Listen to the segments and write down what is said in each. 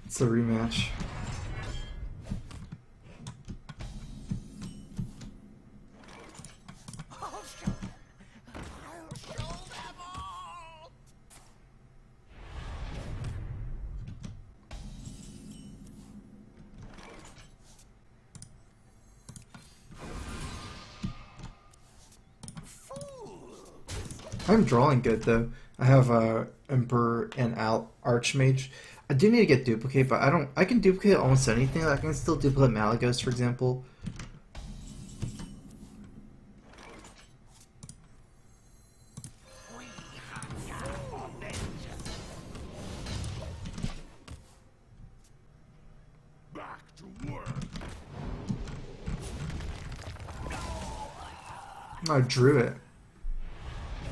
It's a rematch. I'm drawing good though. I have Emperor and Archmage. I do need to get duplicate, but I don't. I can duplicate almost anything. I can still duplicate Malygos, for example. I drew it.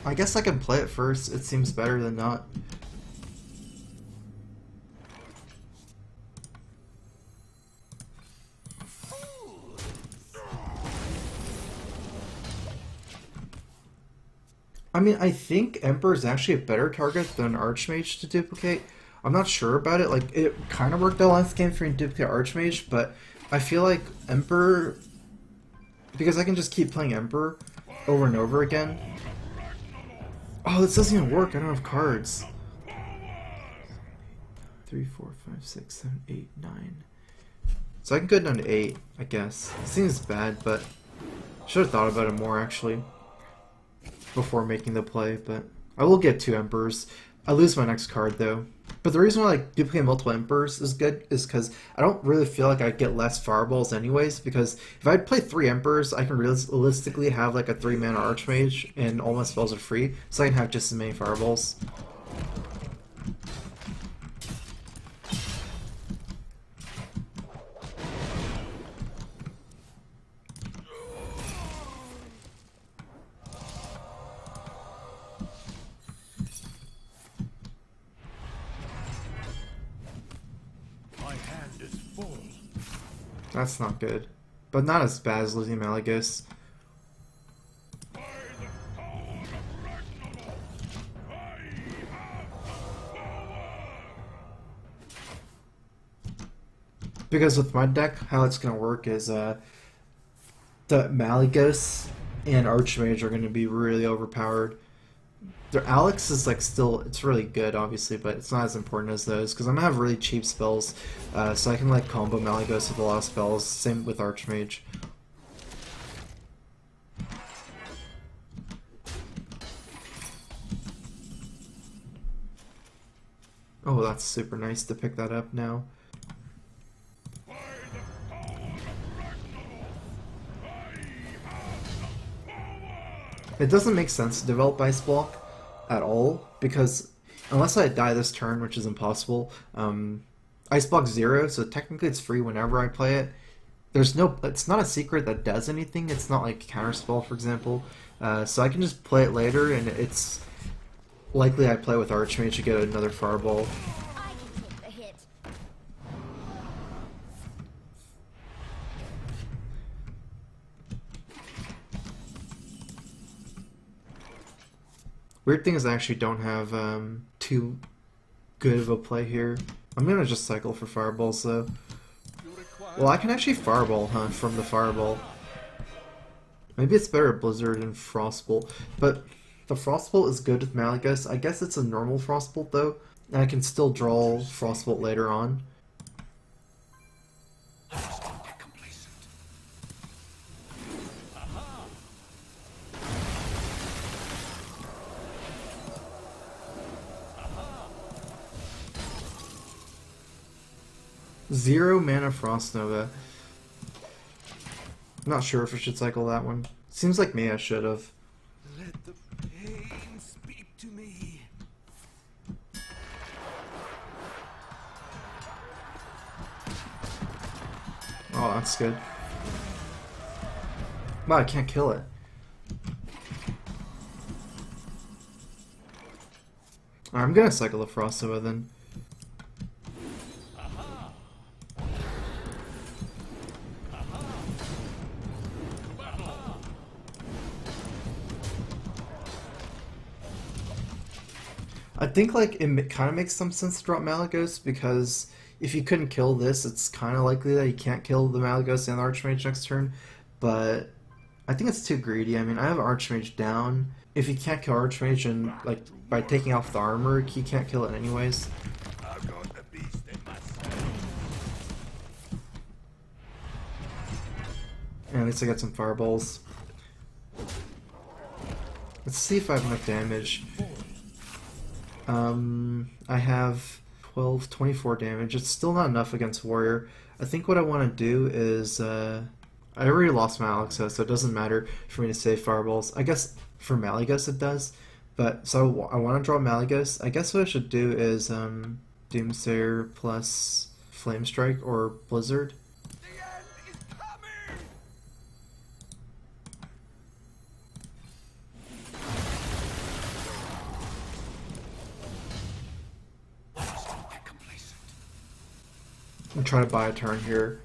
I guess I can play it first. It seems better than not. I mean, I think Emperor is actually a better target than Archmage to duplicate. I'm not sure about it. Like, it kind of worked out last game for me to duplicate Archmage, but I feel like Emperor, because I can just keep playing Emperor over and over again. Oh, this doesn't even work. I don't have cards. 3, 4, 5, 6, 7, 8, 9. So I can go down to 8, I guess. Seems bad, but should have thought about it more actually before making the play. But I will get 2 Emperors. I lose my next card though. But the reason why like duplicating multiple Emperors is good is because I don't really feel like I get less fireballs anyways, because if I play 3 Emperors, I can realistically have like a 3-mana Archmage and all my spells are free, so I can have just as many fireballs. That's not good. But not as bad as losing Malygos. Because with my deck, how it's going to work is the Malygos and Archmage are going to be really overpowered. Their Alex is like still, it's really good obviously, but it's not as important as those because I'm gonna have really cheap spells, so I can like combo Malygos with a lot of spells. Same with Archmage. Oh, that's super nice to pick that up now. It doesn't make sense to develop Ice Block at all, because unless I die this turn, which is impossible, Ice Block 0, so technically it's free whenever I play it. There's no, it's not a secret that does anything, it's not like Counterspell, for example, so I can just play it later, and it's likely I play with Archmage to get another Fireball. Weird thing is I actually don't have too good of a play here. I'm gonna just cycle for fireballs though. Well, I can actually fireball, huh, from the fireball. Maybe it's better at Blizzard and Frostbolt, but the Frostbolt is good with Malygos. I guess it's a normal Frostbolt though, and I can still draw Frostbolt later on. Zero mana Frost Nova. Not sure if I should cycle that one. Seems like me I should have. Let the pain speak to me. Oh, that's good. Wow, I can't kill it. Alright, I'm gonna cycle the Frost Nova then. I think like it kind of makes some sense to drop Malygos because if you couldn't kill this, it's kind of likely that you can't kill the Malygos and the Archmage next turn. But I think it's too greedy. I mean, I have Archmage down. If you can't kill Archmage and like by taking off the armor, he can't kill it anyways. I've got a beast in my saddle. And at least I got some fireballs. Let's see if I have enough damage. I have 12, 24 damage. It's still not enough against Warrior. I think what I want to do is, I already lost my Malygos, so it doesn't matter for me to save fireballs. I guess for Malygos it does, but so I want to draw Malygos. I guess what I should do is Doomsayer plus Flame Strike or Blizzard. The end is coming! Get complacent. I'm trying to buy a turn here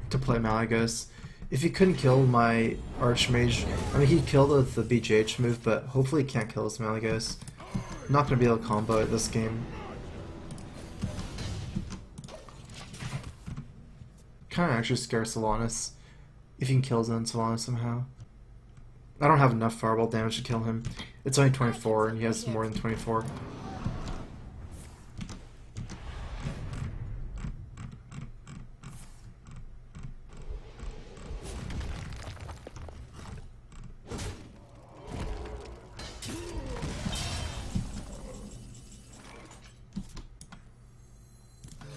to play Malygos. If he couldn't kill my Archmage, I mean he'd kill the BGH move, but hopefully he can't kill his Malygos. I'm not going to be able to combo it this game. Kind of actually scares Solanas if he can kill his own Solanas somehow. I don't have enough fireball damage to kill him. It's only 24 and he has more than 24.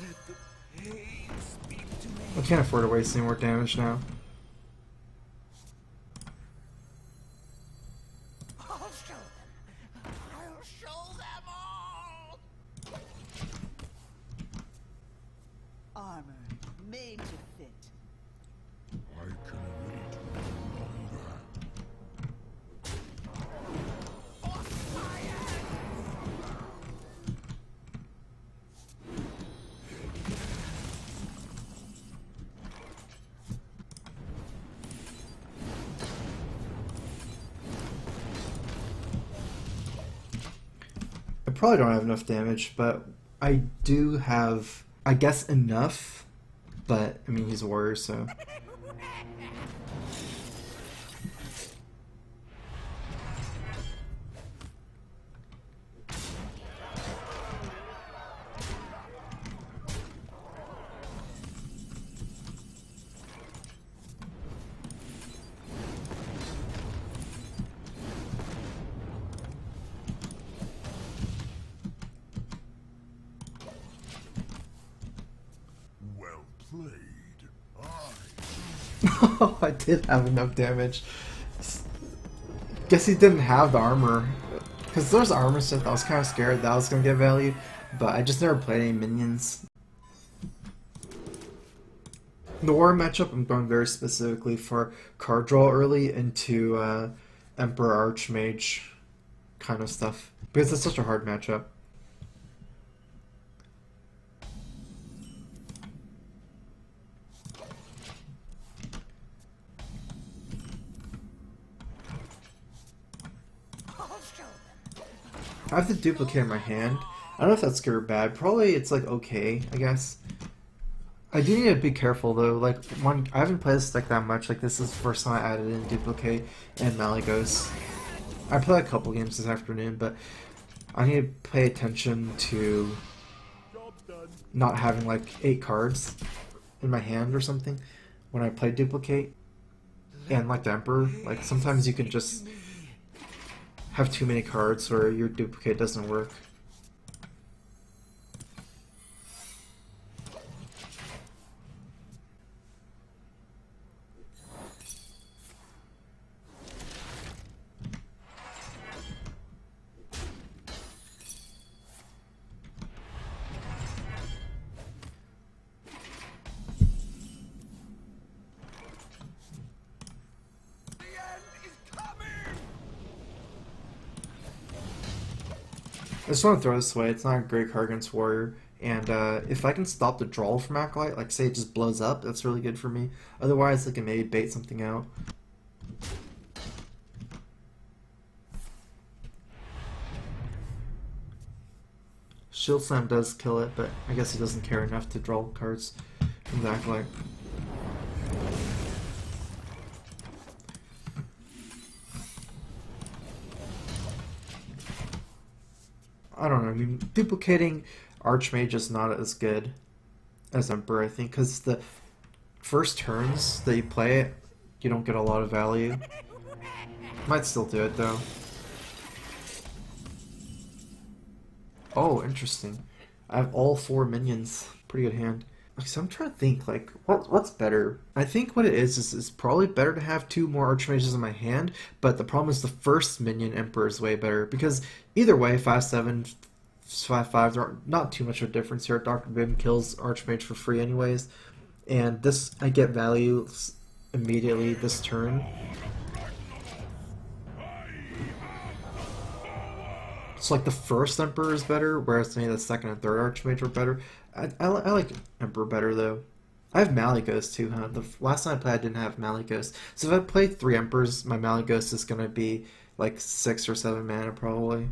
Let the pain speak to me. I can't afford to waste any more damage now. I'll show them. I'll show them all. Armor made to fit. I can wait longer. I probably don't have enough damage, but I do have, I guess, enough. But, I mean, he's a warrior, so... Well played. I did have enough damage. Guess he didn't have the armor. Because there's armor stuff, I was kind of scared that was going to get value. But I just never played any minions. The war matchup, I'm going very specifically for card draw early into Emperor Archmage kind of stuff. Because it's such a hard matchup. I have to duplicate my hand. I don't know if that's good or bad. Probably it's like okay, I guess. I do need to be careful though. Like I haven't played this deck that much. Like this is the first time I added in duplicate and Malygos. I played a couple games this afternoon, but I need to pay attention to not having like 8 cards in my hand or something when I play duplicate. And like the Emperor, like sometimes you can just have too many cards where your duplicate doesn't work. The end is coming. I just want to throw this away. It's not a great card against Warrior. And if I can stop the draw from Acolyte, like say it just blows up, that's really good for me. Otherwise, I can maybe bait something out. Shield Slam does kill it, but I guess he doesn't care enough to draw cards from that Acolyte. I don't know, I mean, duplicating Archmage is not as good as Emperor, I think, because the first turns that you play it, you don't get a lot of value. Might still do it, though. Oh, interesting. I have all 4 minions. Pretty good hand. So I'm trying to think, like, what's better? I think what it is it's probably better to have 2 more Archmages in my hand, but the problem is the first minion Emperor is way better, because either way, 5/7, 5/5, there are not too much of a difference here. Dr. Bim kills Archmage for free anyways, and this, I get value immediately this turn. So like the first Emperor is better, whereas maybe the second and third Archmage are better. I like Emperor better though. I have Malygos too, huh? The last time I played I didn't have Malygos. So if I play 3 Emperors, my Malygos is gonna be like 6 or 7 mana probably.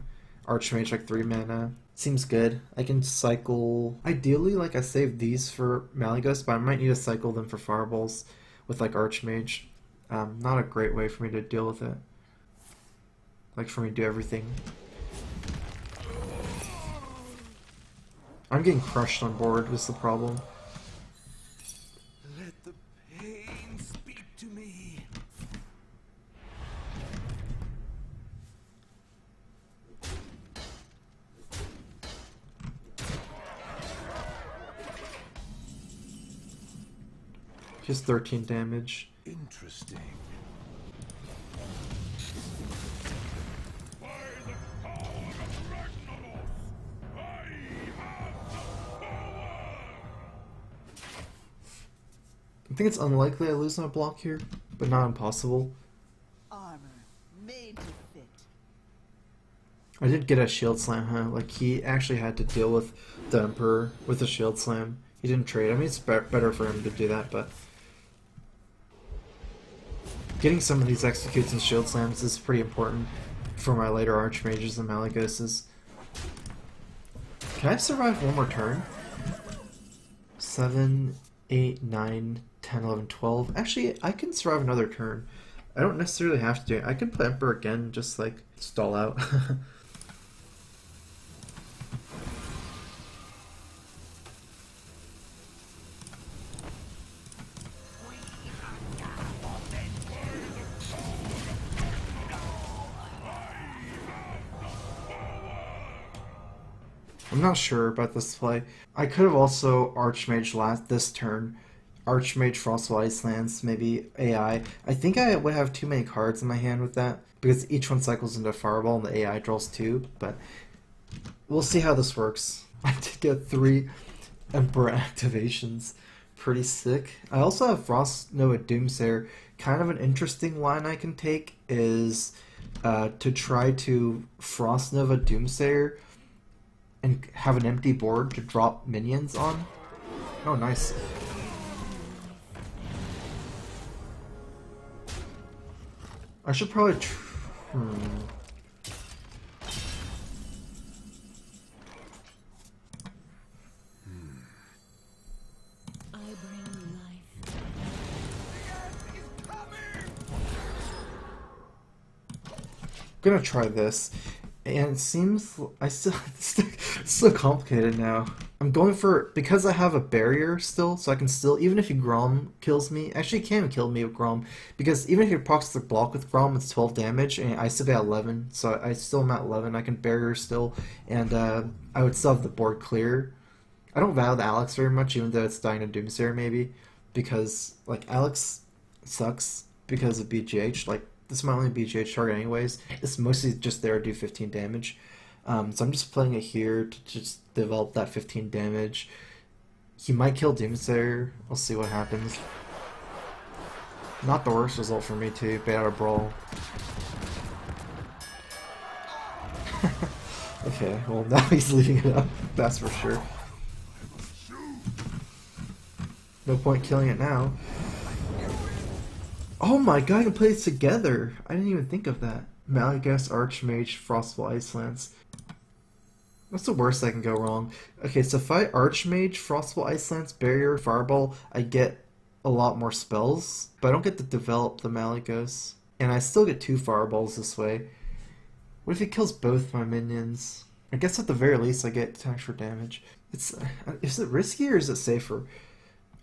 Archmage like 3 mana. Seems good. I can cycle... Ideally, like I save these for Malygos, but I might need to cycle them for Fireballs with like Archmage. Not a great way for me to deal with it. Like for me to do everything. I'm getting crushed on board is the problem. Let the pain speak to me. Just 13 damage. Interesting. I think it's unlikely I lose my block here, but not impossible. Armor made to fit. I did get a Shield Slam, huh? Like, he actually had to deal with the Emperor with a Shield Slam. He didn't trade. I mean, it's better for him to do that, but... Getting some of these executes and Shield Slams is pretty important for my later Archmages and Malygoses. Can I survive one more turn? 7, 8, 9, 10, 11, 12. Actually, I can survive another turn. I don't necessarily have to do it. I can play Emperor again, just like stall out. I'm not sure about this play. I could have also Archmage this turn. Archmage Frostful Icelands, maybe AI. I think I would have too many cards in my hand with that, because each one cycles into Fireball and the AI draws 2, but we'll see how this works. I did get 3 Emperor activations. Pretty sick. I also have Frost Nova Doomsayer. Kind of an interesting line I can take is to try to Frost Nova Doomsayer and have an empty board to drop minions on. Oh, nice. I should probably I bring life. I'm gonna try this. And it seems it's so complicated now. I'm going for, because I have a barrier still, so I can still, even if he Grom kills me, actually he can't even kill me with Grom, because even if he procs the block with Grom, it's 12 damage, and I still get 11, so I still am at 11, I can barrier still, and I would still have the board clear. I don't value the Alex very much, even though it's dying to Doomsayer maybe, because, like, Alex sucks because of BGH, like, this is my only BGH target anyways. It's mostly just there to do 15 damage. So I'm just playing it here to just develop that 15 damage. He might kill Doomsayer. We'll see what happens. Not the worst result for me too. Bait out a brawl. Okay, well now he's leaving it up. That's for sure. No point killing it now. Oh my god, I can play this together! I didn't even think of that. Malygos, Archmage, Frostful Icelands. What's the worst that can go wrong? Okay, so if I Archmage, Frostball, Ice Lance, Barrier, Fireball, I get a lot more spells, but I don't get to develop the Malygos. And I still get 2 Fireballs this way. What if he kills both my minions? I guess at the very least I get 10 extra damage. Is it risky or is it safer?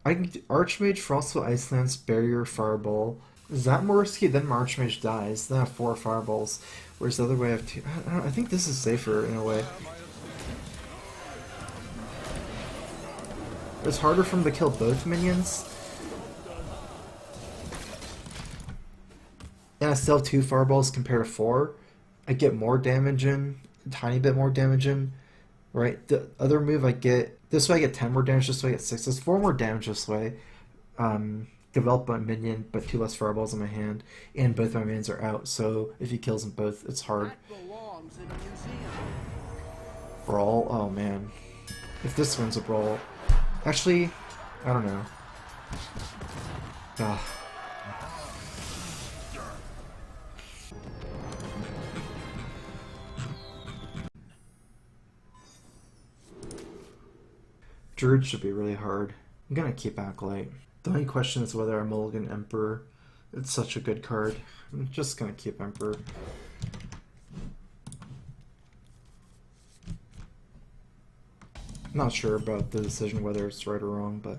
I can do Archmage, Frostball, Ice Lance, Barrier, Fireball. Is that more risky? Then my Archmage dies. Then I have 4 Fireballs. Whereas the other way I have 2. I think this is safer in a way. It's harder for him to kill both minions. And I still have 2 Fireballs compared to 4. I get more damage in, a tiny bit more damage in, right? The other move I get, this way I get 10 more damage, this way I get 6. There's 4 more damage this way. Develop my minion, but 2 less Fireballs in my hand, and both my minions are out, so if he kills them both, it's hard. Brawl? Oh man. If this wins a brawl. Actually, I don't know. Ah. Druid should be really hard. I'm gonna keep Acolyte. The only question is whether I mulligan Emperor. It's such a good card. I'm just gonna keep Emperor. Not sure about the decision whether it's right or wrong, but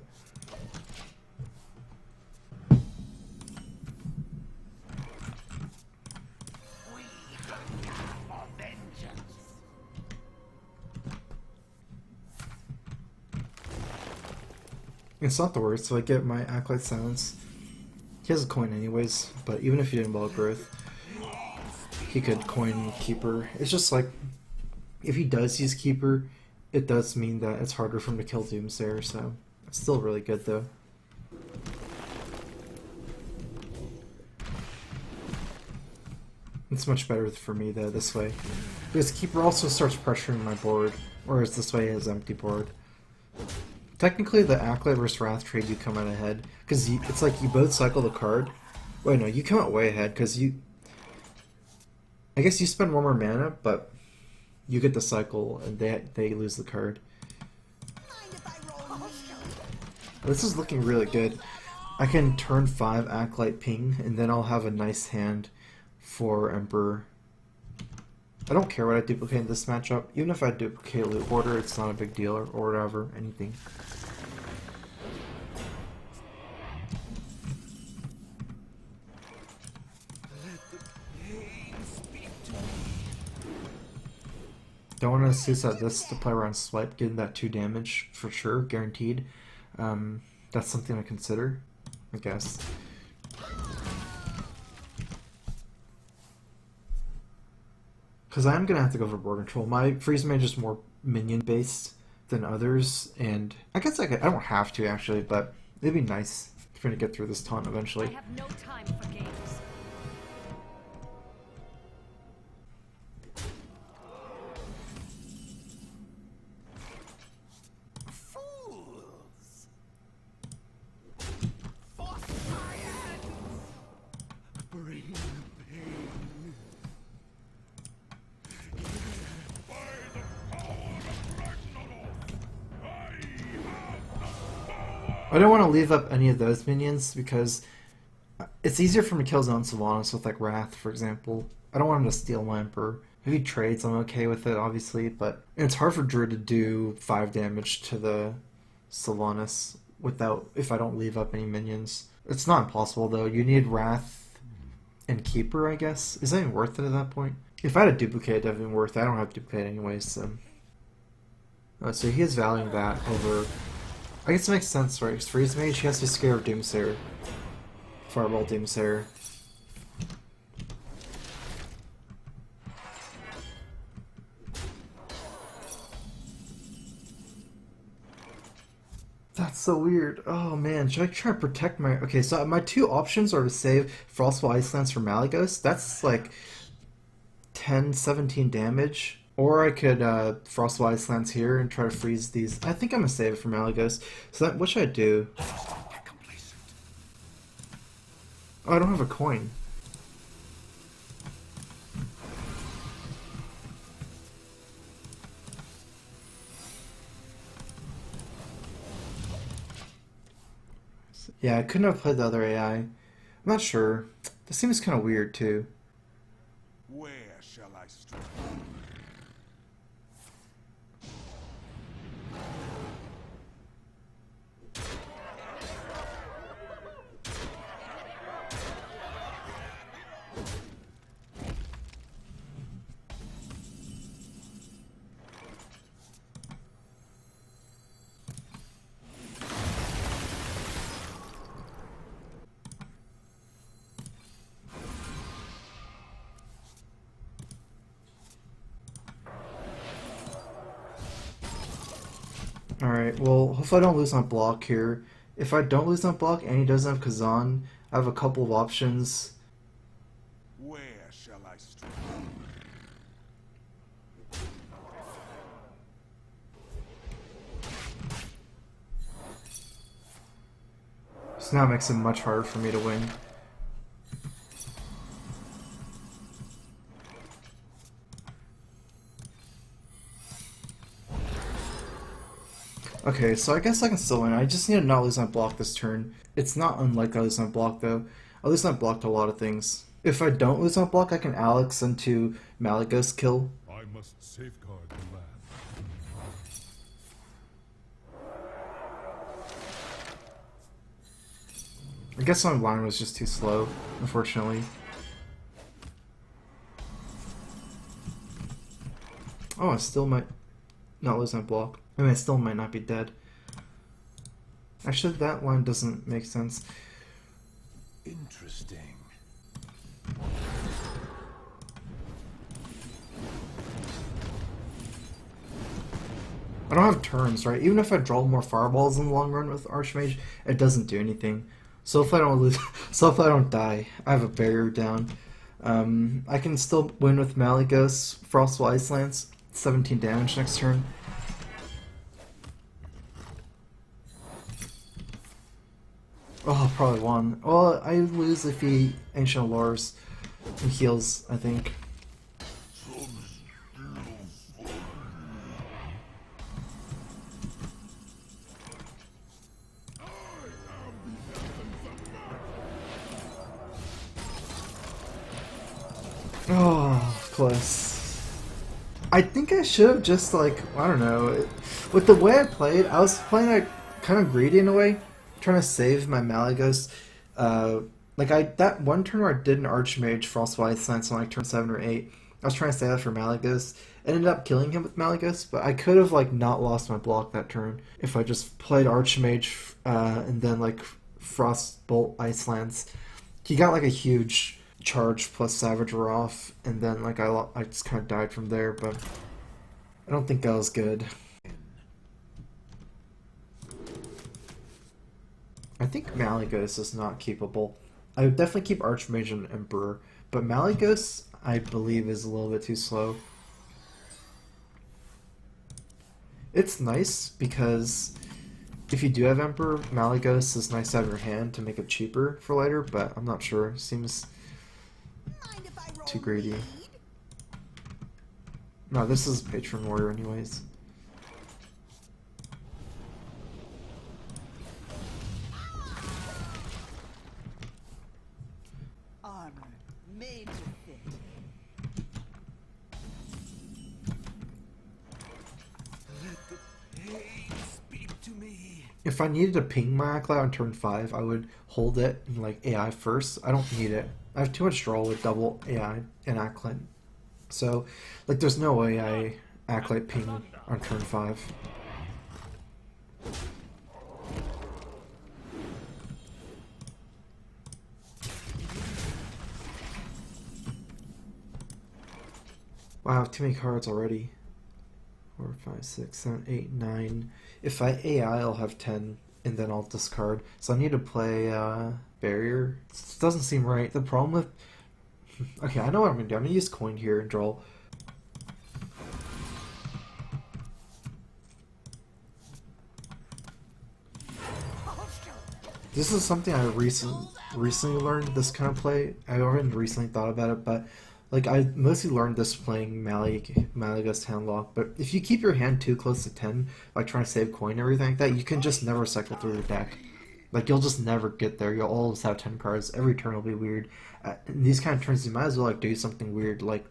it's not the worst. So I get my Acolyte Silence. He has a coin anyways, but even if he didn't Ball Growth, he could coin Keeper. It's just like, if he does use Keeper, it does mean that it's harder for him to kill Doomsayer, so it's still really good though. It's much better for me though this way, because Keeper also starts pressuring my board, whereas this way he has empty board. Technically the Acolyte versus Wrath trade you come out ahead, because it's like you both cycle the card. Wait, no, you come out way ahead, because you... I guess you spend 1 more mana, but you get the cycle, and they lose the card. This is looking really good. I can turn 5 Acolyte Ping, and then I'll have a nice hand for Emperor. I don't care what I duplicate in this matchup. Even if I duplicate Loot Hoarder, it's not a big deal, or whatever, anything. Don't want to use this to play around Swipe, getting that 2 damage for sure, guaranteed. That's something to consider, I guess. Because I'm going to have to go for board control. My Freeze Mage is more minion based than others, and I guess I don't have to actually, but it'd be nice for me to get through this taunt eventually. I have no time for games. I don't want to leave up any of those minions because it's easier for me to kill Zone Sylvanas with like Wrath, for example. I don't want him to steal my Emperor. If he trades, I'm okay with it, obviously, but it's hard for Druid to do 5 damage to the Sylvanas if I don't leave up any minions. It's not impossible though. You need Wrath and Keeper, I guess. Is that even worth it at that point? If I had a duplicate, it'd have been worth it. I don't have to duplicate anyways, so. So he is valuing that over. I guess it makes sense, right? Because Freeze Mage, he has to be scared of Doomsayer. Fireball Doomsayer. That's so weird. Oh man, should I try to protect my... Okay, so my 2 options are to save Frostfall Ice Lance for Malygos. That's like 10, 17 damage. Or I could Frostfall Ice Lance here and try to freeze these. I think I'm going to save it for Malygos. So what should I do? Oh, I don't have a coin. Yeah, I couldn't have played the other AI. I'm not sure. This seems kind of weird too. Where shall I strike? Alright, well, hopefully I don't lose on block here. If I don't lose on block and he doesn't have Kazan, I have a couple of options. Where shall I strike? So now it makes it much harder for me to win. Okay, so I guess I can still win. I just need to not lose my block this turn. It's not unlikely I lose my block though. I lose my block to a lot of things. If I don't lose my block, I can Alex into Malygos kill. I must safeguard the land. I guess my line was just too slow, unfortunately. Oh, I still might not lose my block. I mean, I still might not be dead. Actually, that line doesn't make sense. Interesting. I don't have turns, right? Even if I draw more fireballs in the long run with Archmage, it doesn't do anything. So if I don't lose, so if I don't die, I have a barrier down. I can still win with Malygos, Frostwell Ice Lance, 17 damage next turn. Oh, probably won. Well, I lose if he Ancient Lures and heals, I think. Oh, close. I think I should have just, like, I don't know. With the way I played, I was playing like kind of greedy in a way, trying to save my Malygos. That one turn where I did an Archmage Frostwell Ice Lance on like turn 7 or 8, I was trying to save that for Malygos. I ended up killing him with Malygos, but I could have like not lost my block that turn if I just played Archmage and then like Frostbolt Ice Lance. He got like a huge charge plus Savage off, and then like I just kind of died from there, but I don't think that was good. I think Malygos is not keepable. I would definitely keep Archmage and Emperor, but Malygos I believe is a little bit too slow. It's nice because if you do have Emperor, Malygos is nice to have in your hand to make it cheaper for later, but I'm not sure. Seems Mind if I roll too greedy. lead? No, this is Patron Warrior anyways. Armor made to fit. Hey, speak to me. If I needed to ping my Acolyte on turn 5, I would hold it and like AI first. I don't need it. I have too much draw with double AI and Acolyte. So, like, there's no way I Acolyte ping on turn 5. Wow, too many cards already. 4, 5, 6, 7, 8, 9. If I AI, I'll have 10, and then I'll discard. So I need to play Barrier. This doesn't seem right. The problem with... Okay, I know what I'm going to do. I'm going to use Coin here and draw. This is something I recently learned, this kind of play. I haven't recently thought about it, but like I mostly learned this playing Malygos Handlock. But if you keep your hand too close to 10, like trying to save coin and everything like that, you can just never cycle through your deck. Like, you'll just never get there. You'll always have 10 cards. Every turn will be weird. In these kind of turns, you might as well like do something weird, like,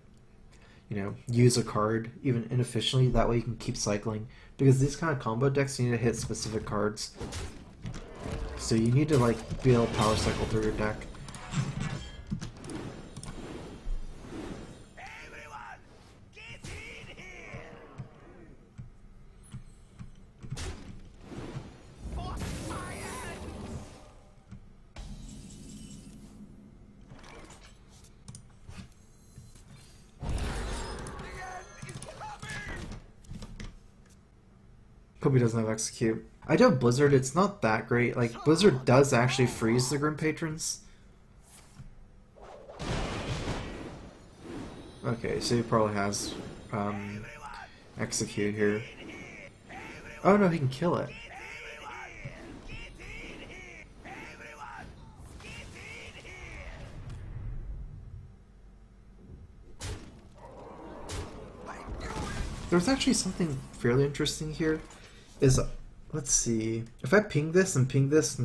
you know, use a card, even inefficiently. That way you can keep cycling. Because these kind of combo decks, you need to hit specific cards. So you need to, like, be able to power cycle through your deck. Everyone, get in here! For science! The end is coming! Hope he doesn't have execute. I do have Blizzard. It's not that great. Like, Blizzard does actually freeze the Grim Patrons. Okay, so he probably has execute here. Oh no, he can kill it. There's actually something fairly interesting here. Is let's see. If I ping this and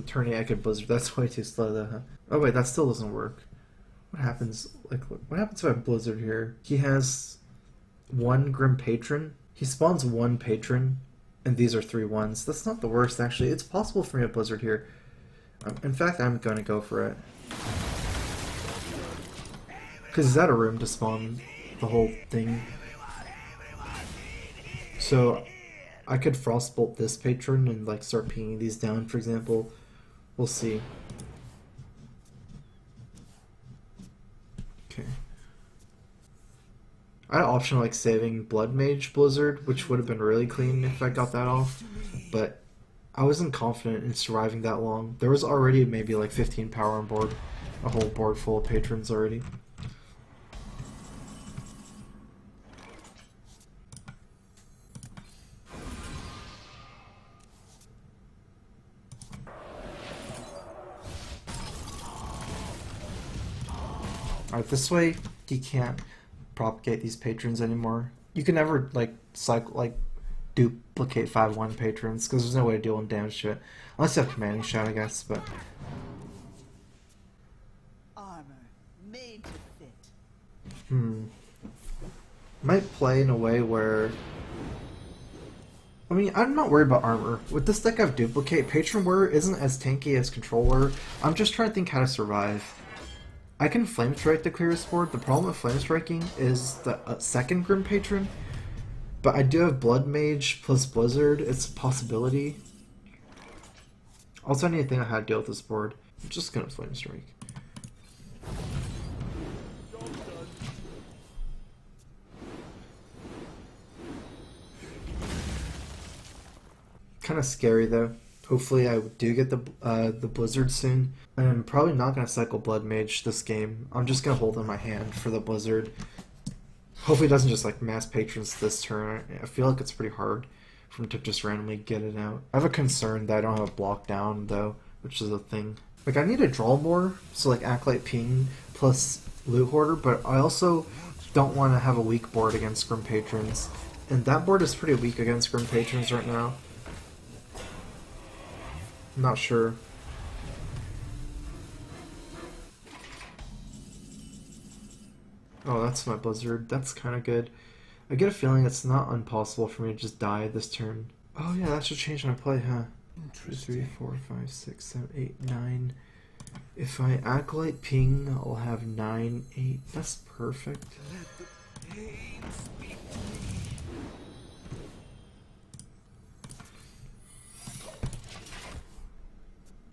turn it, I could Blizzard. That's way too slow though, huh? Oh wait, that still doesn't work. What happens? Like, what happens if I Blizzard here? He has one Grim Patron. He spawns one Patron, and these are 3 ones. That's not the worst, actually. It's possible for me to Blizzard here. In fact, I'm going to go for it. Because he's out of room to spawn the whole thing. So, I could Frostbolt this Patron and, like, start pinging these down, for example. We'll see. Okay. I had an option like saving Blood Mage Blizzard, which would have been really clean if I got that off, but I wasn't confident in surviving that long. There was already maybe like 15 power on board, a whole board full of patrons already. Alright, this way he can't propagate these patrons anymore. You can never like cycle like duplicate 5/1 patrons because there's no way to deal with damage to it. Unless you have commanding shot, I guess, but Armor made to fit. might play in a way where I mean, I'm not worried about armor. With this deck I have duplicate. Patron Warrior isn't as tanky as Controller. I'm just trying to think how to survive. I can Flame Strike the clearest board. The problem with Flame Striking is the second Grim Patron. But I do have Blood Mage plus Blizzard. It's a possibility. Also, I need to think on how to deal with this board. I'm just gonna Flame Strike. Kind of scary though. Hopefully I do get the Blizzard soon. And I'm probably not going to cycle Blood Mage this game. I'm just going to hold in my hand for the Blizzard. Hopefully it doesn't just like mass patrons this turn. I feel like it's pretty hard for him to just randomly get it out. I have a concern that I don't have a block down though, which is a thing. Like I need to draw more, so like Acolyte Ping plus Loot Hoarder, but I also don't want to have a weak board against Grim Patrons. And that board is pretty weak against Grim Patrons right now. I'm not sure. Oh, that's my Blizzard. That's kind of good. I get a feeling it's not impossible for me to just die this turn. Oh yeah, that should change my play, huh? 2, 3, 4, 5, 6, 7, 8, 9. If I Acolyte Ping, I'll have 9, 8. That's perfect.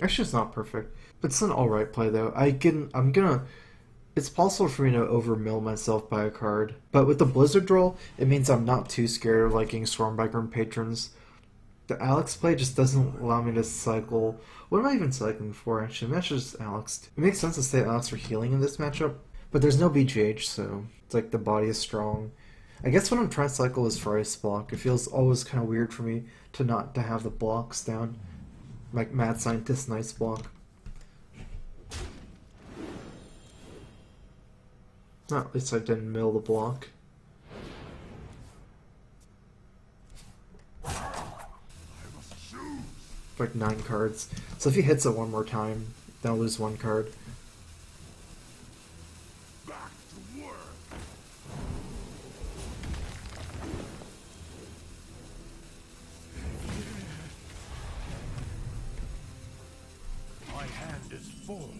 Actually, it's not perfect. But it's an alright play, though. I'm gonna... It's possible for me to overmill myself by a card. But with the Blizzard draw, it means I'm not too scared of like getting swarmed by Grim Patrons. The Alex play just doesn't allow me to cycle... What am I even cycling for, actually? Maybe I should just Alex. It makes sense to say Alex for healing in this matchup. But there's no BGH, so it's like the body is strong. I guess what I'm trying to cycle is for Ice Block. It feels always kind of weird for me to not to have the blocks down. Like Mad Scientist and Ice Block. Well, at least I didn't mill the block. like 9 cards. So if he hits it one more time, then I'll lose 1 card. Back to work. My hand is full.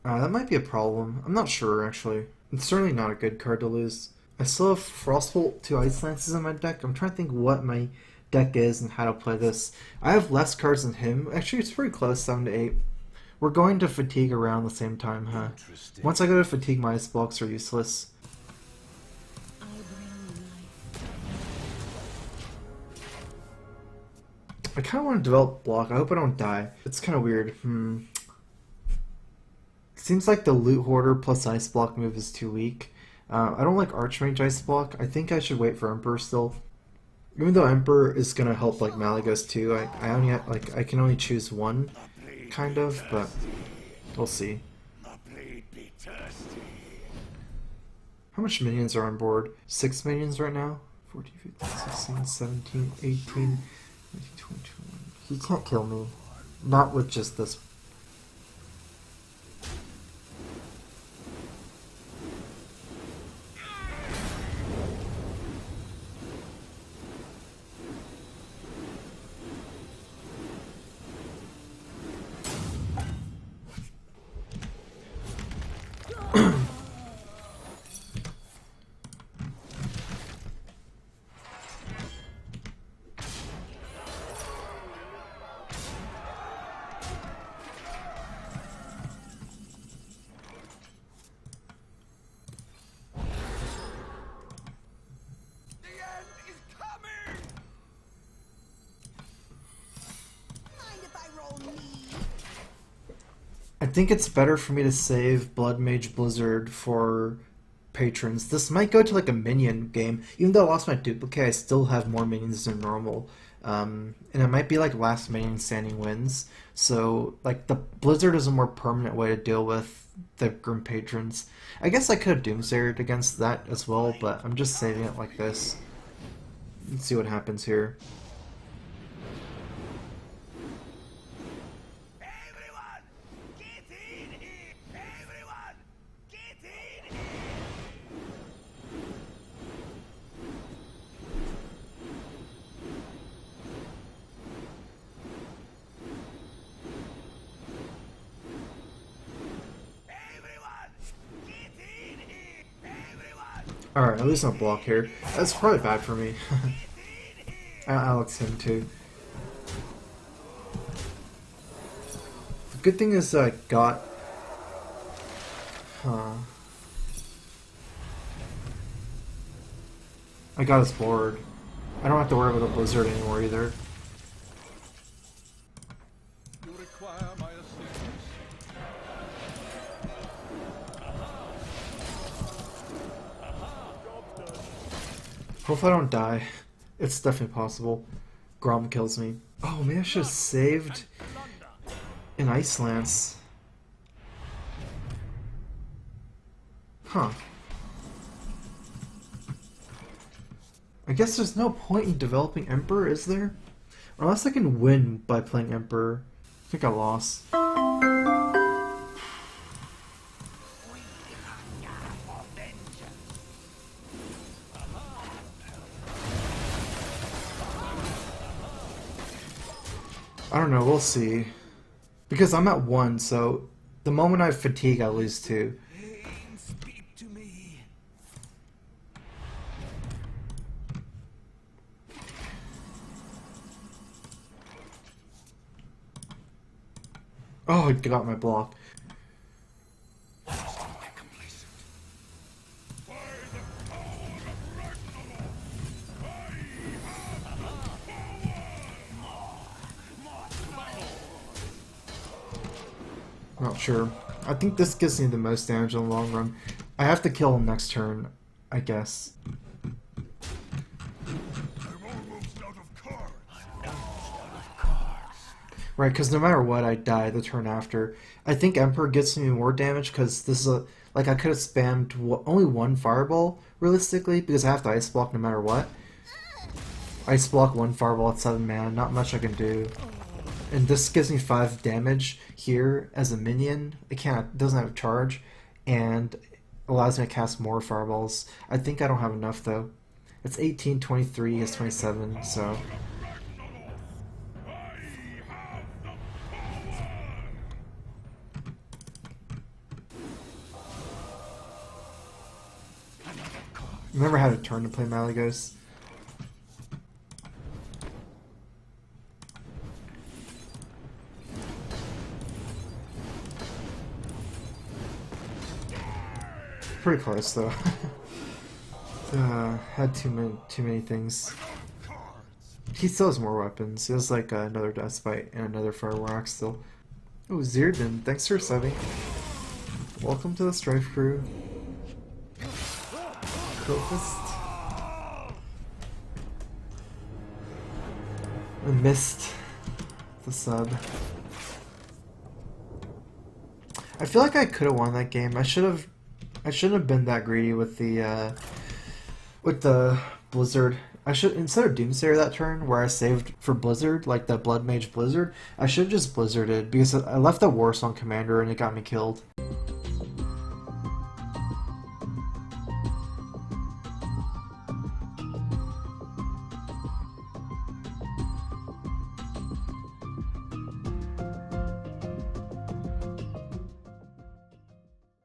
That might be a problem. I'm not sure, actually. It's certainly not a good card to lose. I still have Frostbolt, 2 Ice Lances in my deck. I'm trying to think what my deck is and how to play this. I have less cards than him. Actually, it's pretty close, 7 to 8. We're going to Fatigue around the same time, huh? Once I go to Fatigue, my Ice Blocks are useless. I bring life. I kind of want to develop Block. I hope I don't die. It's kind of weird. Seems like the Loot Hoarder plus Ice Block move is too weak. I don't like Archmage Ice Block. I think I should wait for Emperor still. Even though Emperor is gonna help like Malygos too, I only have, like I can only choose one, kind of, but we'll see. How much minions are on board? 6 minions right now? 14, 15, 16, 17, 18, 19, 20, 21. He can't kill me. Not with just this. I think it's better for me to save Blood Mage Blizzard for patrons. This might go to like a minion game. Even though I lost my duplicate, I still have more minions than normal. And it might be like last minion standing wins. So like the Blizzard is a more permanent way to deal with the Grim Patrons. I guess I could have Doomsayed against that as well, but I'm just saving it like this. Let's see what happens here. Alright, at least not block here. That's probably bad for me. Alex him too. The good thing is I got... I got his board. I don't have to worry about the Blizzard anymore either. You require my assistance. Hopefully I don't die. It's definitely possible. Grom kills me. Oh, maybe I should have saved an Ice Lance. Huh. I guess there's no point in developing Emperor, is there? Unless I can win by playing Emperor. I think I lost. I don't know, we'll see. Because I'm at 1, so the moment I have fatigue, I lose 2. Speak to me. Oh, I got my block. Not sure. I think this gives me the most damage in the long run. I have to kill him next turn, I guess. I'm almost out of cards. Right, because no matter what, I die the turn after. I think Emperor gets me more damage because this is a... Like, I could have spammed only 1 fireball, realistically, because I have to ice block no matter what. Ice block 1 fireball at 7 mana, not much I can do. And this gives me 5 damage here as a minion. It doesn't have a charge, and allows me to cast more fireballs. I think I don't have enough though. It's 18, 23, it's 27, so. Never had a turn to play Malygos. Pretty close though. Had too many things. He still has more weapons. He has like another Deathbite and another Firework still. Oh, Zirdan, thanks for subbing. Welcome to the StrifeCro. Crowfist. I missed the sub. I feel like I could have won that game. I shouldn't have been that greedy with the Blizzard. I should, instead of Doomsayer that turn where I saved for Blizzard, like the Blood Mage Blizzard, I should have just Blizzarded because I left the Warsong Commander and it got me killed.